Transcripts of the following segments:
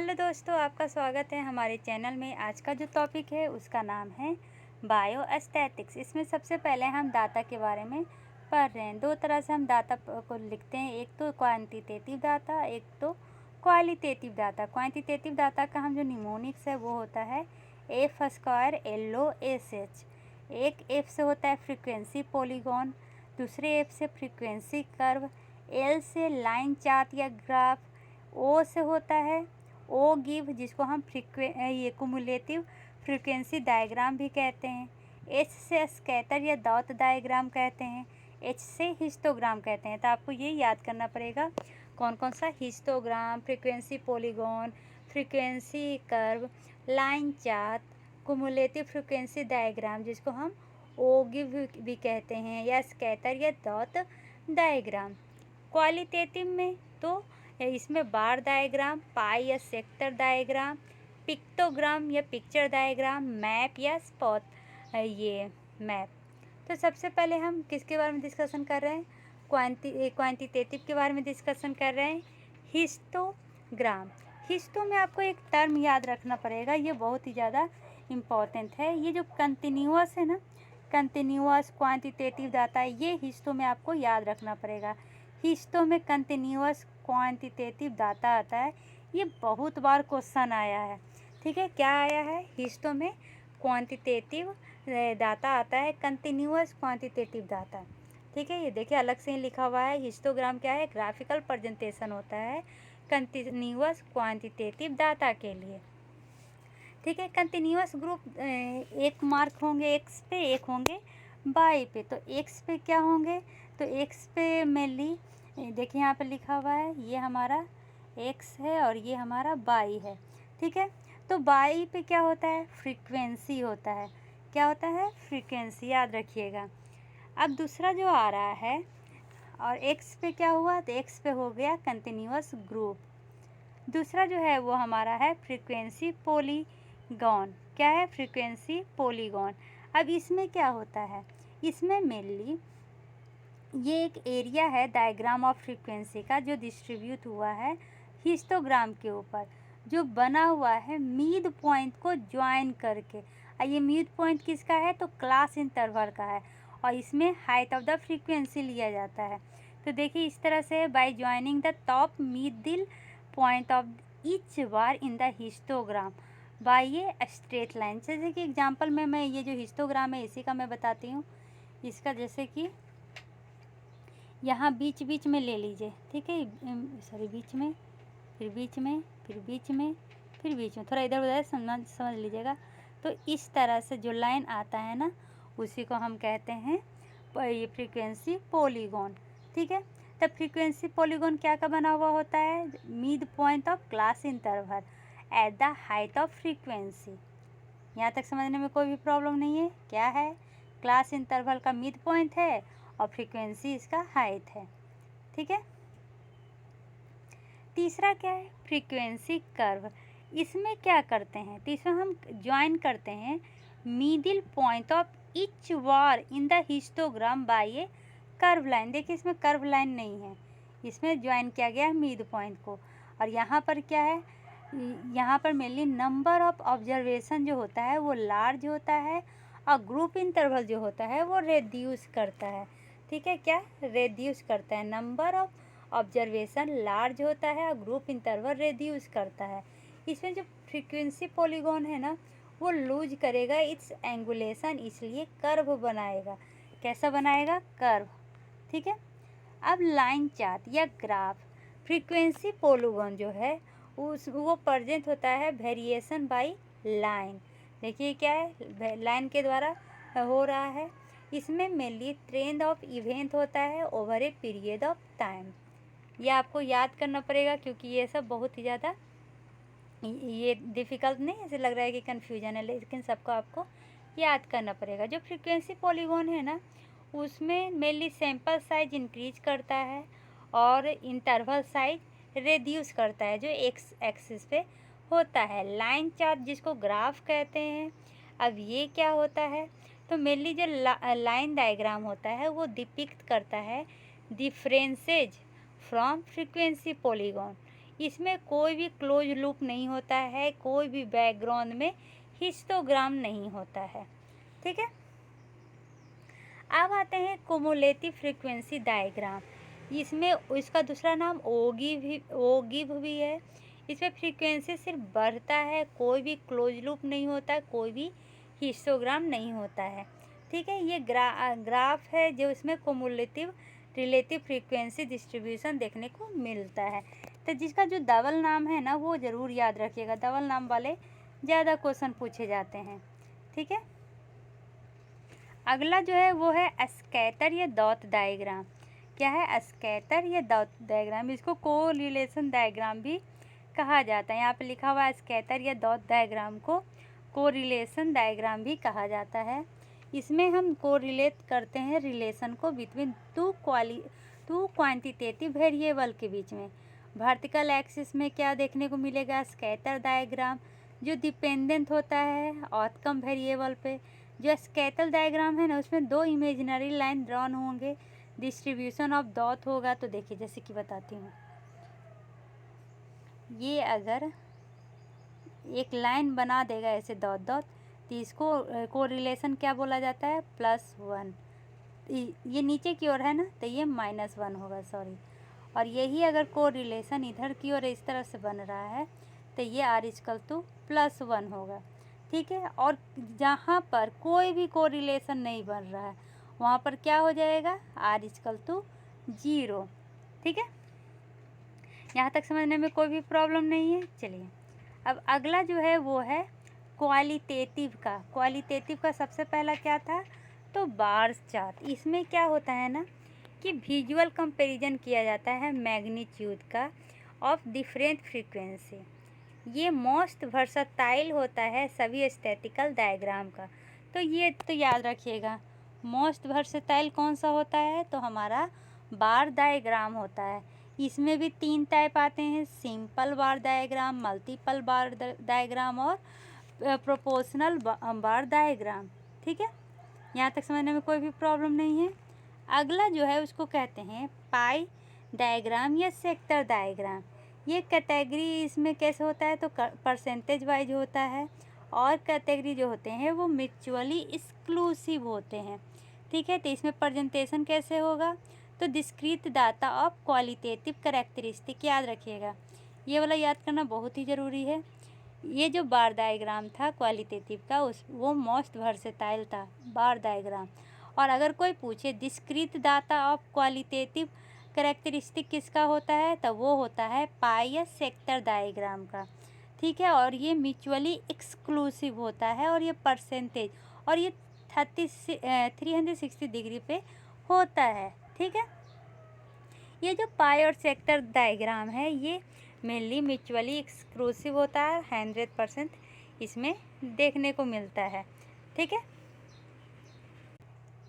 Hello दोस्तों, आपका स्वागत है हमारे चैनल में। आज का जो टॉपिक है उसका नाम है बायोस्टैटिक्स। इसमें सबसे पहले हम डाटा के बारे में पढ़ रहे हैं। दो तरह से हम डाटा को लिखते हैं, एक तो क्वांटिटेटिव डाटा, एक तो क्वालिटेटिव डाटा। क्वांटिटेटिव डाटा का हम जो निमोनिक्स है वो होता है F²LOSH। एक एफ से होता है फ्रीक्वेंसी पॉलीगॉन, दूसरे एफ से फ्रीक्वेंसी कर्व, एल से लाइन चार्ट या ग्राफ, ओ से होता है ओ गिव, जिसको हम ये कुमुलेटिव फ्रीक्वेंसी डायग्राम भी कहते हैं। एच से स्कैटर या डॉट डायग्राम कहते हैं। एच से हिस्टोग्राम कहते हैं। तो आपको ये याद करना पड़ेगा कौन कौन सा, histogram, frequency polygon, frequency curve, line chart, cumulative frequency diagram जिसको हम ओ गिव भी कहते हैं, या स्कैटर या डॉट डायग्राम। क्वालिटेटिव में तो इसमें बार डायग्राम, पाई या सेक्टर डायग्राम, पिक्टोग्राम या पिक्चर डायग्राम, मैप या स्पॉट ये मैप। तो सबसे पहले हम किसके बारे में डिस्कशन कर रहे हैं? क्वांटिटेटिव के बारे में डिस्कशन कर रहे हैं, हिस्टोग्राम। हिस्टो में आपको एक टर्म याद रखना पड़ेगा, ये बहुत ही ज़्यादा इम्पॉर्टेंट है। ये जो कंटिन्यूअस है ना, कंटिन्यूअस क्वांटिटेटिव डाटा, ये हिस्टो में आपको याद रखना पड़ेगा। हिस्टो में कंटिन्यूअस क्वांटिटेटिव डाटा आता है, ये बहुत बार क्वेश्चन आया है। ठीक है, क्या आया है? हिस्टो में क्वांटिटेटिव डाटा आता है, कंटिन्यूअस क्वांटिटेटिव डाटा। ठीक है, ये देखिए अलग से ही लिखा हुआ है। हिस्टोग्राम क्या है? ग्राफिकल प्रेजेंटेशन होता है कंटिन्यूअस क्वांटिटेटिव डाटा के लिए। ठीक है, कंटिन्यूअस ग्रुप एक मार्क होंगे एक्स पे, एक होंगे वाई पे। तो एक्स पे क्या होंगे? तो एक्स पे मेनली देखिए यहाँ पे लिखा हुआ है, ये हमारा एक्स है और ये हमारा वाई है। ठीक है, तो वाई पे क्या होता है? फ्रीक्वेंसी होता है। क्या होता है? फ्रीक्वेंसी, याद रखिएगा। अब दूसरा जो आ रहा है, और एक्स पे क्या हुआ? तो एक्स पे हो गया कंटिन्यूअस ग्रुप। दूसरा जो है वो हमारा है फ्रीक्वेंसी पॉलीगॉन। क्या है? Frequency polygon. अब इसमें क्या होता है? इसमें मेनली ये एक एरिया है डायग्राम ऑफ फ्रीक्वेंसी का, जो डिस्ट्रीब्यूट हुआ है हिस्टोग्राम के ऊपर, जो बना हुआ है मिड पॉइंट को ज्वाइन करके। और ये मिड पॉइंट किसका है? तो क्लास इंटरवल का है, और इसमें हाइट ऑफ द फ्रीक्वेंसी लिया जाता है। तो देखिए इस तरह से, by joining the top middle point of each bar in the histogram by ये स्ट्रेट लाइन। जैसे कि एग्जांपल में मैं ये जो हिस्टोग्राम है इसी का मैं बताती हूँ। इसका जैसे कि यहाँ बीच बीच में ले लीजिए। ठीक है, सॉरी, बीच में, फिर बीच में, फिर बीच में, फिर बीच में, थोड़ा इधर उधर समझ लीजिएगा। तो इस तरह से जो लाइन आता है ना, उसी को हम कहते हैं ये फ्रीक्वेंसी पॉलीगॉन। ठीक है, तो फ्रीक्वेंसी पॉलीगॉन क्या का बना हुआ होता है? Mid point of class interval at the height of frequency. यहाँ तक समझने में कोई भी प्रॉब्लम नहीं है। क्या है? क्लास इंटरवल का मिड पॉइंट है और फ्रीक्वेंसी इसका हाइट है। ठीक है, तीसरा क्या है? Frequency curve. इसमें क्या करते हैं? तो इसमें हम ज्वाइन करते हैं middle point of each bar in the histogram by a curve line. देखिए इसमें कर्व लाइन नहीं है, इसमें ज्वाइन किया गया है मिड पॉइंट को। और यहाँ पर क्या है? यहाँ पर मेनली नंबर ऑफ ऑब्जर्वेशन जो होता है वो लार्ज होता है, और ग्रुप इंटरवल जो होता है वो रेड्यूस करता है। ठीक है, क्या रेड्यूस करता है? नंबर ऑफ ऑब्जर्वेशन लार्ज होता है और ग्रुप इंटरवल रेड्यूस करता है। इसमें जो फ्रीक्वेंसी पॉलीगॉन है ना, वो लूज करेगा इट्स एंगुलेशन, इसलिए कर्व बनाएगा। कैसा बनाएगा? कर्व। ठीक है, अब लाइन चार्ट या ग्राफ। फ्रीक्वेंसी पॉलीगॉन जो है वो प्रेजेंट होता है वेरिएशन बाय लाइन। देखिए क्या है? लाइन के द्वारा हो रहा है। इसमें मेनली ट्रेंड ऑफ इवेंट होता है over a period of time. ये आपको याद करना पड़ेगा, क्योंकि ये सब बहुत ही ज़्यादा ये डिफ़िकल्ट नहीं, ऐसे लग रहा है कि कन्फ्यूजन है, लेकिन सबको आपको याद करना पड़ेगा। जो फ्रीक्वेंसी पॉलीगॉन है ना, उसमें मेनली सैंपल साइज इंक्रीज करता है और इंटरवल साइज रेड्यूस करता है, जो एक्स एक्सिस पे होता है। लाइन चार्ट जिसको ग्राफ कहते हैं। अब ये क्या होता है? तो मेनली जो लाइन डायग्राम होता है वो डिपिक्ट करता है डिफरेंसेज फ्रॉम फ्रीक्वेंसी पॉलीगॉन इसमें कोई भी क्लोज लूप नहीं होता है, कोई भी बैकग्राउंड में हिस्टोग्राम नहीं होता है। ठीक है, अब आते हैं कुमुलेटिव फ्रीक्वेंसी डायग्राम। इसमें इसका दूसरा नाम ओगिव भी है। इसमें फ्रीक्वेंसी सिर्फ बढ़ता है, कोई भी क्लोज लूप नहीं होता है, कोई भी हिस्टोग्राम नहीं होता है। ठीक है, ये ग्राफ है जो इसमें कुमुलेटिव रिलेटिव फ्रीक्वेंसी डिस्ट्रीब्यूशन देखने को मिलता है। तो जिसका जो डबल नाम है ना, वो ज़रूर याद रखिएगा, डबल नाम वाले ज़्यादा क्वेश्चन पूछे जाते हैं। ठीक है, अगला जो है वो है स्कैटर या डॉट डायग्राम। क्या है? स्कैटर या डॉट डायग्राम। इसको कोरिलेशन डायग्राम भी कहा जाता है। यहाँ पे लिखा हुआ है स्कैटर या डॉट डायग्राम को कोरिलेशन डायग्राम भी कहा जाता है। इसमें हम कोरिलेट करते हैं रिलेशन को बिटवीन टू क्वांटिटेटिव वेरिएबल के बीच में। वर्टिकल एक्सिस में क्या देखने को मिलेगा? स्कैटर डायग्राम जो डिपेंडेंट होता है आउटकम वेरिएबल पे। जो स्कैटर डायग्राम है ना, उसमें दो इमेजिनरी लाइन ड्रॉन होंगे, डिस्ट्रीब्यूशन ऑफ डॉट होगा। तो देखिए, जैसे कि बताती हूँ, ये अगर एक लाइन बना देगा ऐसे डॉट डॉट, तो इसको कोरिलेशन क्या बोला जाता है? +1। ये नीचे की ओर है ना, तो ये -1 होगा, सॉरी। और यही अगर कोरिलेशन इधर की ओर इस तरह से बन रहा है, तो ये r=+1 होगा। ठीक है, और जहाँ पर कोई भी कोरिलेशन नहीं बन रहा है, वहाँ पर क्या हो जाएगा? r=0। ठीक है, यहाँ तक समझने में कोई भी प्रॉब्लम नहीं है। चलिए, अब अगला जो है वो है क्वालिटेटिव का। क्वालिटेटिव का सबसे पहला क्या था? तो बार चार्ट। इसमें क्या होता है ना कि विजुअल कंपैरिजन किया जाता है मैग्नीट्यूड का ऑफ डिफरेंट फ्रीक्वेंसी। ये मोस्ट वर्सटाइल होता है सभी स्टैटिकल डायग्राम का। तो ये तो याद रखिएगा, मोस्ट वर्सटाइल कौन सा होता है? तो हमारा बार डायग्राम होता है। इसमें भी 3 टाइप आते हैं, सिंपल बार डायग्राम, मल्टीपल बार डायग्राम और प्रोपोर्शनल बार डायग्राम। ठीक है, यहाँ तक समझने में कोई भी प्रॉब्लम नहीं है। अगला जो है उसको कहते हैं पाई डायग्राम या सेक्टर डायग्राम। ये कैटेगरी इसमें कैसे होता है? तो परसेंटेज वाइज होता है, और कैटेगरी जो होते हैं वो म्यूचुअली एक्सक्लूसिव होते हैं। ठीक है, तो इसमें प्रेजेंटेशन कैसे होगा? तो discrete data of qualitative characteristic याद रखिएगा, ये वाला याद करना बहुत ही ज़रूरी है। ये जो बार डायग्राम था क्वालिटेटिव का, वो मोस्ट वर्सेटाइल था बार डायग्राम। और अगर कोई पूछे discrete data of qualitative characteristic किसका होता है, तो वो होता है पाई या सेक्टर डायग्राम का। ठीक है, और ये म्यूचुअली एक्सक्लूसिव होता है, और ये परसेंटेज, और ये 360 डिग्री पे होता है। ठीक है, ये जो पाई और सेक्टर डायग्राम है ये मेनली म्यूचुअली एक्सक्लूसिव होता है, 100% इसमें देखने को मिलता है। ठीक है,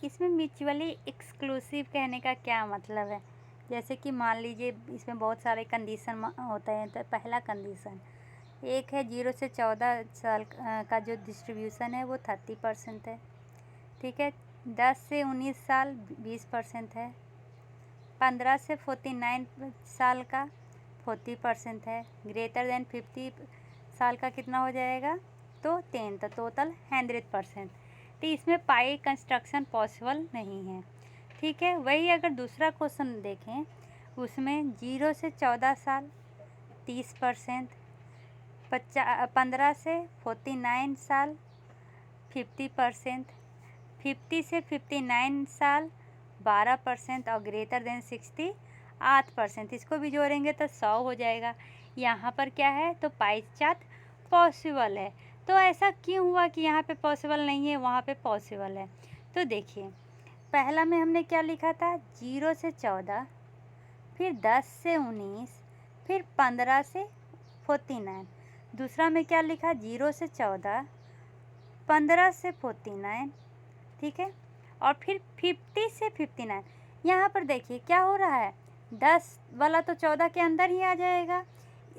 इसमें म्यूचुअली एक्सक्लूसिव कहने का क्या मतलब है? जैसे कि मान लीजिए इसमें बहुत सारे कंडीशन होते हैं। तो पहला कंडीशन एक है 0 से 14 साल का जो डिस्ट्रीब्यूशन है वो 30% है। ठीक है, 10 से 19 साल 20% है, 15 से 49 साल का 40% है, ग्रेटर देन 50 साल का कितना हो जाएगा? तो 10, तो टोटल 100%। तो इसमें पाई कंस्ट्रक्शन पॉसिबल नहीं है। ठीक है, वही अगर दूसरा क्वेश्चन देखें, उसमें 0 से 14 साल 30%, 15 से 49 साल 50%, 50 से 59 साल 12% और ग्रेटर देन 60 8%। इसको भी जोड़ेंगे तो 100 हो जाएगा। यहाँ पर क्या है? तो पाई चार्ट पॉसिबल है। तो ऐसा क्यों हुआ कि यहाँ पे पॉसिबल नहीं है, वहाँ पे पॉसिबल है? तो देखिए, पहला में हमने क्या लिखा था? 0 से 14, फिर 10 से 19, फिर 15 से 49। दूसरा में क्या लिखा? 0 से 14, 15 से 49। ठीक है, और फिर 50 से 59। यहाँ पर देखिए क्या हो रहा है, 10 वाला तो 14 के अंदर ही आ जाएगा,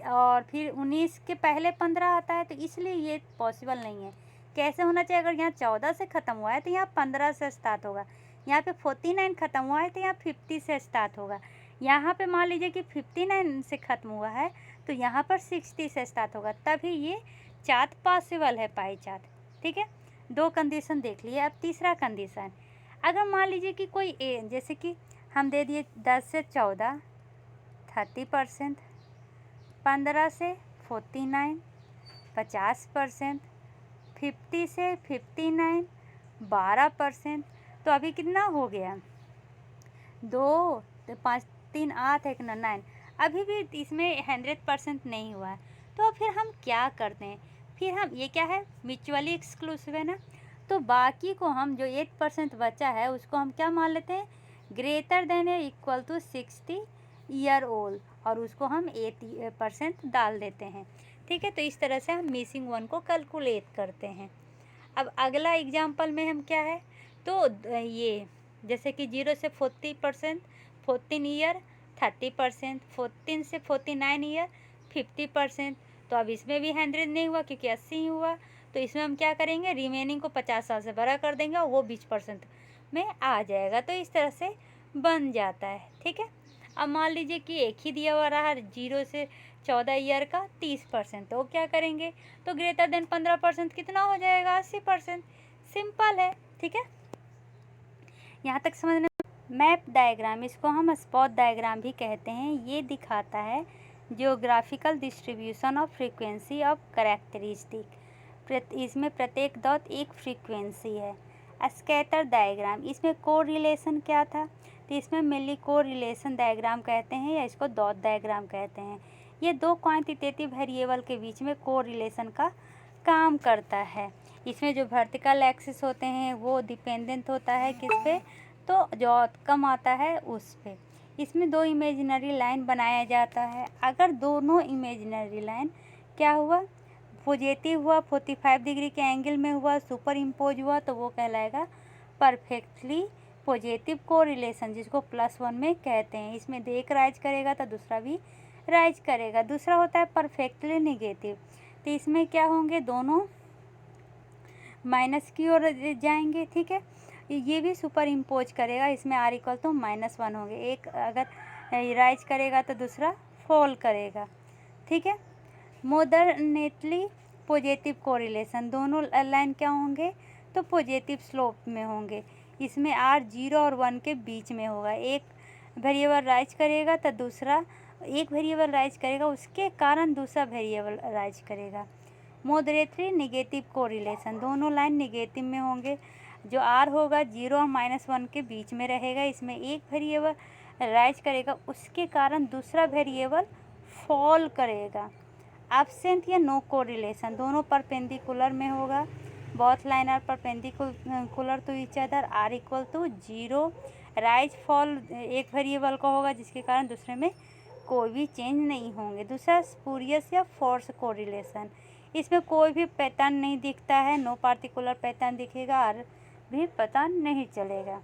और फिर 19 के पहले 15 आता है, तो इसलिए ये पॉसिबल नहीं है। कैसे होना चाहिए? अगर यहाँ 14 से ख़त्म हुआ है तो यहाँ 15 से स्टार्ट होगा, यहाँ पे 49 ख़त्म हुआ है तो यहाँ 50 से स्टार्ट होगा। यहाँ पे मान लीजिए कि 59 से ख़त्म हुआ है तो यहाँ पर 60 से स्टार्ट होगा, तभी ये चार्ट पॉसिबल है, पाई चार्ट। ठीक है, 2 कंडीशन देख लिए। अब तीसरा कंडीशन, अगर मान लीजिए कि कोई जैसे कि हम दे दिए 10 से 14 30%, 15 से 49 50%, 50 से 59 12%। तो अभी कितना हो गया, 2 5 3 8 1 9 9। अभी भी इसमें 100% नहीं हुआ है, तो फिर हम क्या करते हैं, फिर हम ये क्या है, म्यूचुअली एक्सक्लूसिव है ना, तो बाकी को हम जो 8% बचा है उसको हम क्या मान लेते हैं, ग्रेटर देन या इक्वल टू 60 ईयर ओल्ड, और उसको हम 8% डाल देते हैं। ठीक है, तो इस तरह से हम मिसिंग वन को कैलकुलेट करते हैं। अब अगला एग्जाम्पल में हम क्या है, तो ये जैसे कि 0 से 40% 14 ईयर 30%, 14 से 49 ईयर 50%। तो अब इसमें भी 100 नहीं हुआ क्योंकि 80 ही हुआ, तो इसमें हम क्या करेंगे, रिमेनिंग को 50 साल से बड़ा कर देंगे और वो 20% में आ जाएगा। तो इस तरह से बन जाता है। ठीक है, अब मान लीजिए कि एक ही दिया हुआ रहा 0 से 14 ईयर का 30%, तो क्या करेंगे, तो ग्रेटर देन 15% कितना हो जाएगा, 80%। सिंपल है। ठीक है, यहाँ तक समझने। मैप डायग्राम, इसको हम स्पॉट डायग्राम भी कहते हैं, ये दिखाता है geographical distribution of frequency of characteristic. इसमें प्रत्येक डॉट एक फ्रीक्वेंसी है। स्कैटर डायग्राम, इसमें कोरिलेशन क्या था, तो इसमें मेनली कोरिलेशन डायग्राम कहते हैं या इसको डॉट डायग्राम कहते हैं। ये 2 क्वांटिटेटिव वेरिएबल के बीच में कोरिलेशन का काम करता है। इसमें जो वर्टिकल एक्सिस होते हैं वो डिपेंडेंट होता है किस पे, तो जो आउटकम आता है उस पे। इसमें 2 इमेजिनरी लाइन बनाया जाता है। अगर दोनों इमेजिनरी लाइन क्या हुआ, पॉजिटिव हुआ, 45 डिग्री के एंगल में हुआ, सुपर इम्पोज हुआ, तो वो कहलाएगा परफेक्टली पॉजिटिव कोरिलेशन, जिसको +1 में कहते हैं। इसमें एक राइज करेगा तो दूसरा भी राइज करेगा। दूसरा होता है परफेक्टली नेगेटिव, तो इसमें क्या होंगे, दोनों माइनस की ओर जाएंगे। ठीक है, ये भी सुपर इम्पोज करेगा, इसमें r इक्वल तो -1 होंगे। एक अगर राइज करेगा तो दूसरा फॉल करेगा। ठीक है, मॉडरेटली पॉजिटिव कोरिलेशन, दोनों लाइन क्या होंगे, तो पॉजिटिव स्लोप में होंगे। इसमें r 0 और 1 के बीच में होगा। एक वेरिएबल राइज करेगा तो दूसरा, एक वेरिएबल राइज करेगा उसके कारण दूसरा वेरिएबल राइज करेगा। मॉडरेटली नेगेटिव कोरिलेशन, दोनों लाइन नेगेटिव में होंगे। जो r होगा 0 और -1 के बीच में रहेगा। इसमें एक वेरिएबल राइज करेगा उसके कारण दूसरा वेरिएबल फॉल करेगा। एब्सेंट या नो कोरिलेशन, दोनों परपेंडिकुलर में होगा। Both line are perpendicular to each other, r equal to 0। Rise fall एक वेरिएबल का होगा जिसके कारण दूसरे में कोई भी चेंज नहीं होंगे। दूसरा स्पूरियस या फोर्स कोरिलेशन, इसमें कोई भी पैटर्न नहीं दिखता है, नो पार्टिकुलर पैटर्न दिखेगा और भी पता नहीं चलेगा।